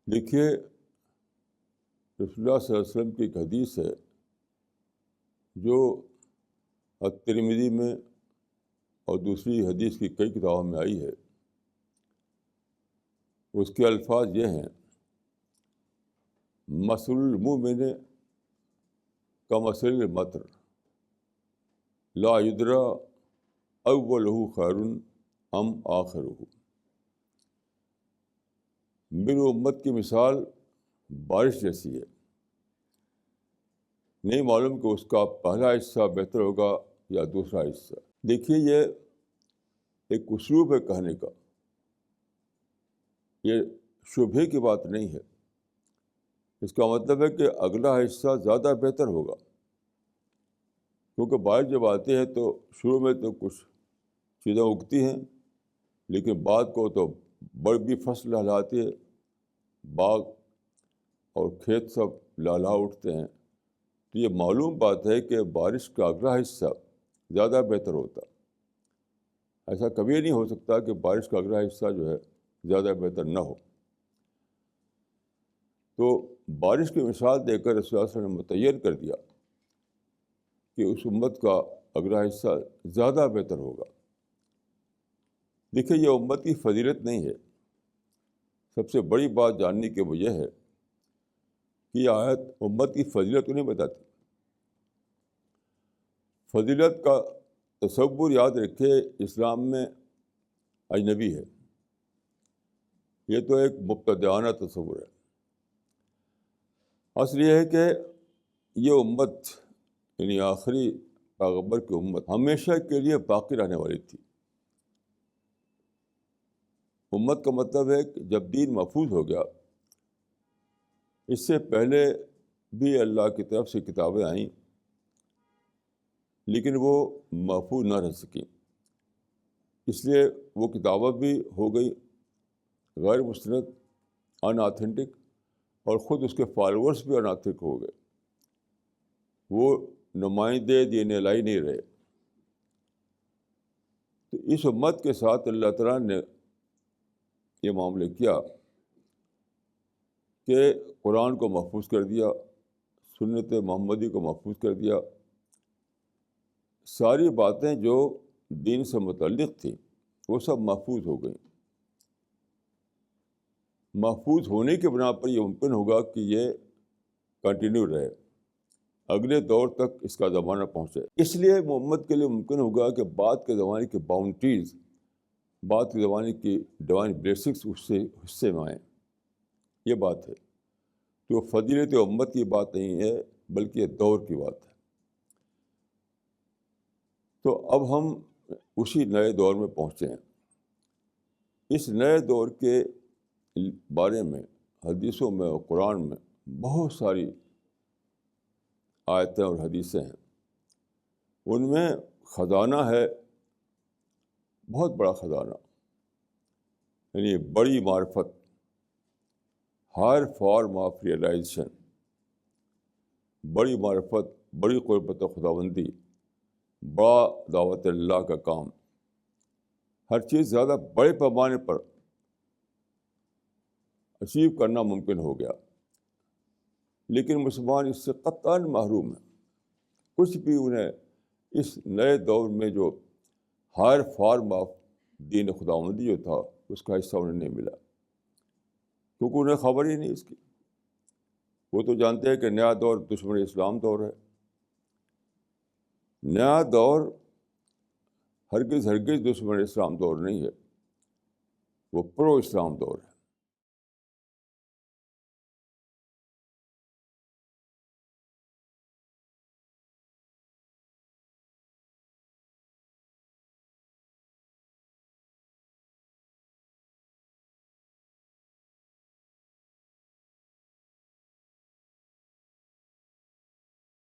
دیکھیے، رسول اللہ صلی اللہ علیہ وسلم کی ایک حدیث ہے جو ترمذی میں اور دوسری حدیث کی کئی کتابوں میں آئی ہے. اس کے الفاظ یہ ہیں: مثل المؤمن کمثل المطر لا یدری اولہ خیر ام آخرہ. میری امت کی مثال بارش جیسی ہے، نہیں معلوم کہ اس کا پہلا حصہ بہتر ہوگا یا دوسرا حصہ. دیکھیے، یہ ایک اسلوب ہے کہنے کا، یہ شبہے کی بات نہیں ہے. اس کا مطلب ہے کہ اگلا حصہ زیادہ بہتر ہوگا، کیونکہ بارش جب آتی ہے تو شروع میں تو کچھ چیزیں اگتی ہیں، لیکن بعد کو تو بڑی فصل لہلاتی ہے، باغ اور کھیت سب لہلا اٹھتے ہیں. تو یہ معلوم بات ہے کہ بارش کا اگلا حصہ زیادہ بہتر ہوتا. ایسا کبھی نہیں ہو سکتا کہ بارش کا اگلا حصہ جو ہے زیادہ بہتر نہ ہو. تو بارش کی مثال دے کر رسول اللہ صلی اللہ علیہ وسلم نے متعین کر دیا کہ اس امت کا اگلا حصہ زیادہ بہتر ہوگا. دیکھیے، یہ امت کی فضیلت نہیں ہے. سب سے بڑی بات جاننے کی وہ یہ ہے کہ یہ آیت امت کی فضیلت کو نہیں بتاتی. فضیلت کا تصور یاد رکھے اسلام میں اجنبی ہے. یہ تو ایک مبتدعانہ تصور ہے. اصل یہ ہے کہ یہ امت، یعنی آخری پیغمبر کی امت، ہمیشہ کے لیے باقی رہنے والی تھی. امت کا مطلب ہے کہ جب دین محفوظ ہو گیا، اس سے پہلے بھی اللہ کی طرف سے کتابیں آئیں لیکن وہ محفوظ نہ رہ سکیں. اس لیے وہ کتابیں بھی ہو گئی غیر مستند، ان آتھینٹک، اور خود اس کے فالوورس بھی ان آتھینٹک ہو گئے. وہ نمائندے دین الہی نہیں رہے. تو اس امت کے ساتھ اللہ تعالیٰ نے یہ معاملہ کیا کہ قرآن کو محفوظ کر دیا، سنت محمدی کو محفوظ کر دیا. ساری باتیں جو دین سے متعلق تھیں وہ سب محفوظ ہو گئیں. محفوظ ہونے کی بنا پر یہ ممکن ہوگا کہ یہ کنٹینیو رہے، اگلے دور تک اس کا زمانہ پہنچے. اس لیے محمد کے لیے ممکن ہوگا کہ بعد کے زمانے کی باؤنڈریز، بعد کے زمانے کی ڈیوائن بلیسنگس اس سے حصے میں آئیں. یہ بات ہے. تو فضیلت امت کی بات نہیں ہے بلکہ یہ دور کی بات ہے. تو اب ہم اسی نئے دور میں پہنچے ہیں. اس نئے دور کے بارے میں حدیثوں میں اور قرآن میں بہت ساری آیتیں اور حدیثیں ہیں. ان میں خزانہ ہے، بہت بڑا خزانہ، یعنی بڑی معرفت، ہائر فارم آف ریئلائزیشن، بڑی معرفت، بڑی قربت خداوندی، بڑا دعوت اللہ کا کام. ہر چیز زیادہ بڑے پیمانے پر اچیو کرنا ممکن ہو گیا. لیکن مسلمان اس سے قطعاً محروم ہیں. کچھ بھی انہیں اس نئے دور میں جو ہائر فارم آف دین خداوندی جو تھا اس کا حصہ انہیں نہیں ملا، کیونکہ انہیں خبر ہی نہیں اس کی. وہ تو جانتے ہیں کہ نیا دور دشمن اسلام دور ہے. نیا دور ہرگز دشمن اسلام دور نہیں ہے، وہ پرو اسلام دور ہے.